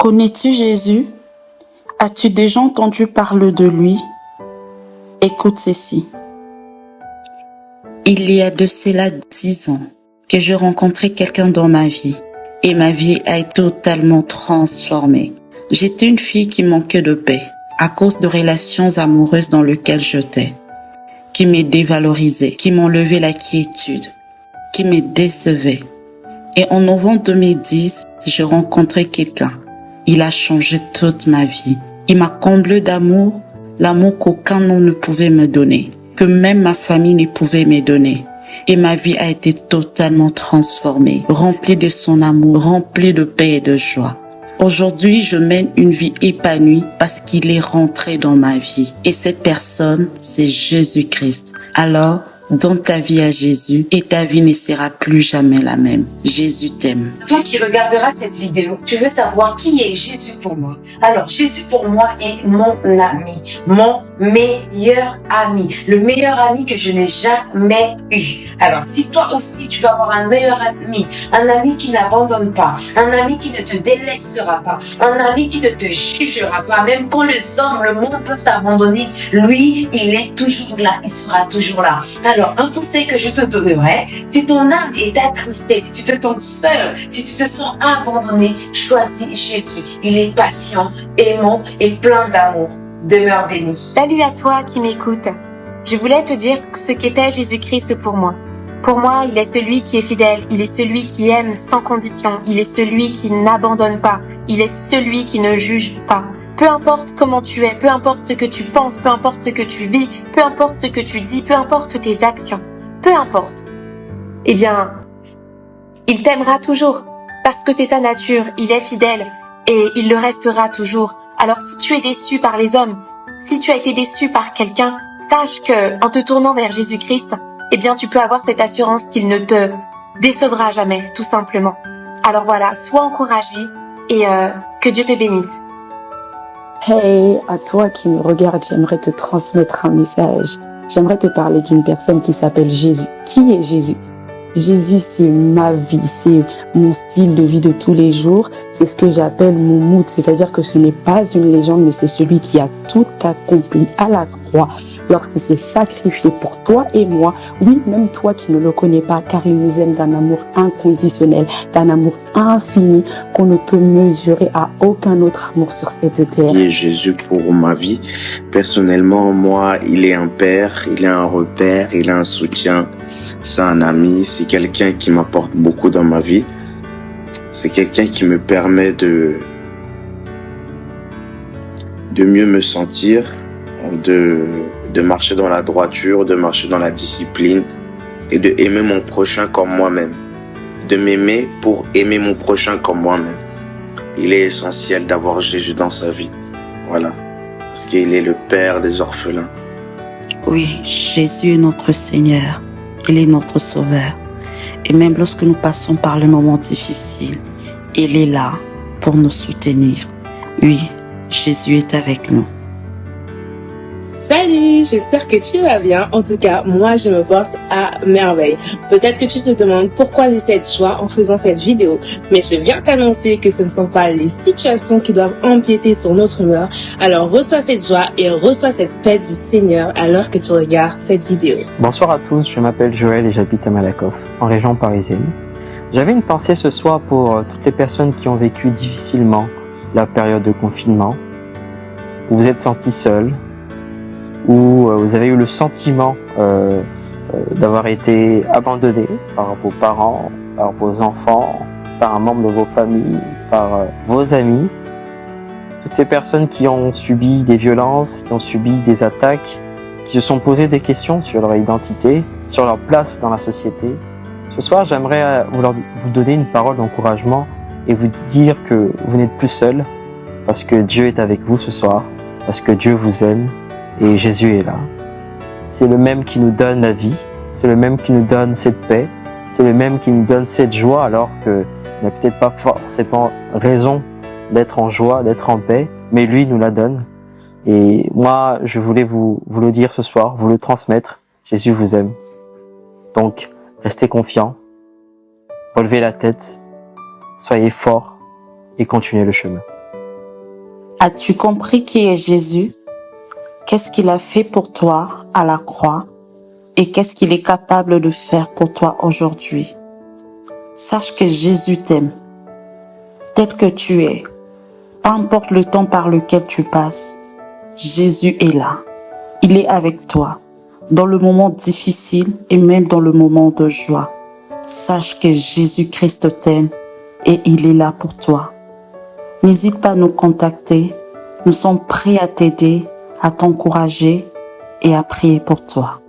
Connais-tu Jésus? As-tu déjà entendu parler de lui? Écoute ceci. Il y a de cela 10 ans que je rencontrais quelqu'un dans ma vie et ma vie a été totalement transformée. J'étais une fille qui manquait de paix à cause de relations amoureuses dans lesquelles j'étais, qui me dévalorisaient, qui m'enlevaient la quiétude, qui me décevaient. Et en novembre 2010, j'ai rencontré quelqu'un. Il a changé toute ma vie. Il m'a comblé d'amour, l'amour qu'aucun homme ne pouvait me donner, que même ma famille ne pouvait me donner. Et ma vie a été totalement transformée, remplie de son amour, remplie de paix et de joie. Aujourd'hui, je mène une vie épanouie parce qu'il est rentré dans ma vie. Et cette personne, c'est Jésus-Christ. Alors, donne ta vie à Jésus et ta vie ne sera plus jamais la même. Jésus t'aime. Toi qui regarderas cette vidéo, tu veux savoir qui est Jésus pour moi. Alors, Jésus pour moi est mon ami, mon meilleur ami, le meilleur ami que je n'ai jamais eu. Alors, si toi aussi tu veux avoir un meilleur ami, un ami qui n'abandonne pas, un ami qui ne te délaissera pas, un ami qui ne te jugera pas, même quand les hommes, le monde peuvent t'abandonner, lui, il est toujours là, il sera toujours là. Alors, un conseil que je te donnerai, si ton âme est attristée, si tu te sens seul, si tu te sens abandonné, choisis Jésus. Il est patient, aimant et plein d'amour. Demeure béni. Salut à toi qui m'écoute. Je voulais te dire ce qu'était Jésus-Christ pour moi. Pour moi, il est celui qui est fidèle, il est celui qui aime sans condition, il est celui qui n'abandonne pas, il est celui qui ne juge pas. Peu importe comment tu es, peu importe ce que tu penses, peu importe ce que tu vis, peu importe ce que tu dis, peu importe tes actions, peu importe. Eh bien, il t'aimera toujours parce que c'est sa nature, il est fidèle et il le restera toujours. Alors si tu es déçu par les hommes, si tu as été déçu par quelqu'un, sache que en te tournant vers Jésus-Christ, eh bien tu peux avoir cette assurance qu'il ne te décevra jamais, tout simplement. Alors voilà, sois encouragé et que Dieu te bénisse. Hey, à toi qui me regarde, j'aimerais te transmettre un message. J'aimerais te parler d'une personne qui s'appelle Jésus. Qui est Jésus? Jésus, c'est ma vie, c'est mon style de vie de tous les jours, c'est ce que j'appelle mon mood, c'est-à-dire que ce n'est pas une légende, mais c'est celui qui a tout accompli à la croix, lorsqu'il s'est sacrifié pour toi et moi, oui, même toi qui ne le connais pas, car il nous aime d'un amour inconditionnel, d'un amour infini, qu'on ne peut mesurer à aucun autre amour sur cette terre. Qui est Jésus pour ma vie? Personnellement, moi, il est un père, il est un repère, il est un soutien. C'est un ami, c'est quelqu'un qui m'apporte beaucoup dans ma vie. C'est quelqu'un qui me permet de mieux me sentir, de marcher dans la droiture, de marcher dans la discipline et de aimer mon prochain comme moi-même. De m'aimer pour aimer mon prochain comme moi-même. Il est essentiel d'avoir Jésus dans sa vie. Voilà. Parce qu'il est le Père des orphelins. Oui, Jésus est notre Seigneur. Il est notre Sauveur. Et même lorsque nous passons par les moments difficiles, il est là pour nous soutenir. Oui, Jésus est avec nous. Salut, j'espère que tu vas bien. En tout cas, moi, je me porte à merveille. Peut-être que tu te demandes pourquoi j'ai cette joie en faisant cette vidéo, mais je viens t'annoncer que ce ne sont pas les situations qui doivent empiéter sur notre humeur. Alors, reçois cette joie et reçois cette paix du Seigneur alors que tu regardes cette vidéo. Bonsoir à tous, je m'appelle Joël et j'habite à Malakoff, en région parisienne. J'avais une pensée ce soir pour toutes les personnes qui ont vécu difficilement la période de confinement, où vous êtes sentis seuls, où vous avez eu le sentiment d'avoir été abandonné par vos parents, par vos enfants, par un membre de vos familles, par vos amis. Toutes ces personnes qui ont subi des violences, qui ont subi des attaques, qui se sont posé des questions sur leur identité, sur leur place dans la société. Ce soir, j'aimerais vous donner une parole d'encouragement et vous dire que vous n'êtes plus seul, parce que Dieu est avec vous ce soir, parce que Dieu vous aime. Et Jésus est là. C'est le même qui nous donne la vie, c'est le même qui nous donne cette paix, c'est le même qui nous donne cette joie alors que n'a peut-être pas forcément raison d'être en joie, d'être en paix, mais lui nous la donne. Et moi, je voulais vous le dire ce soir, vous le transmettre. Jésus vous aime. Donc, restez confiants, relevez la tête, soyez forts et continuez le chemin. As-tu compris qui est Jésus? Qu'est-ce qu'il a fait pour toi à la croix et qu'est-ce qu'il est capable de faire pour toi aujourd'hui? Sache que Jésus t'aime, tel que tu es. Peu importe le temps par lequel tu passes, Jésus est là. Il est avec toi, dans le moment difficile et même dans le moment de joie. Sache que Jésus-Christ t'aime et il est là pour toi. N'hésite pas à nous contacter. Nous sommes prêts à t'aider, à t'encourager et à prier pour toi.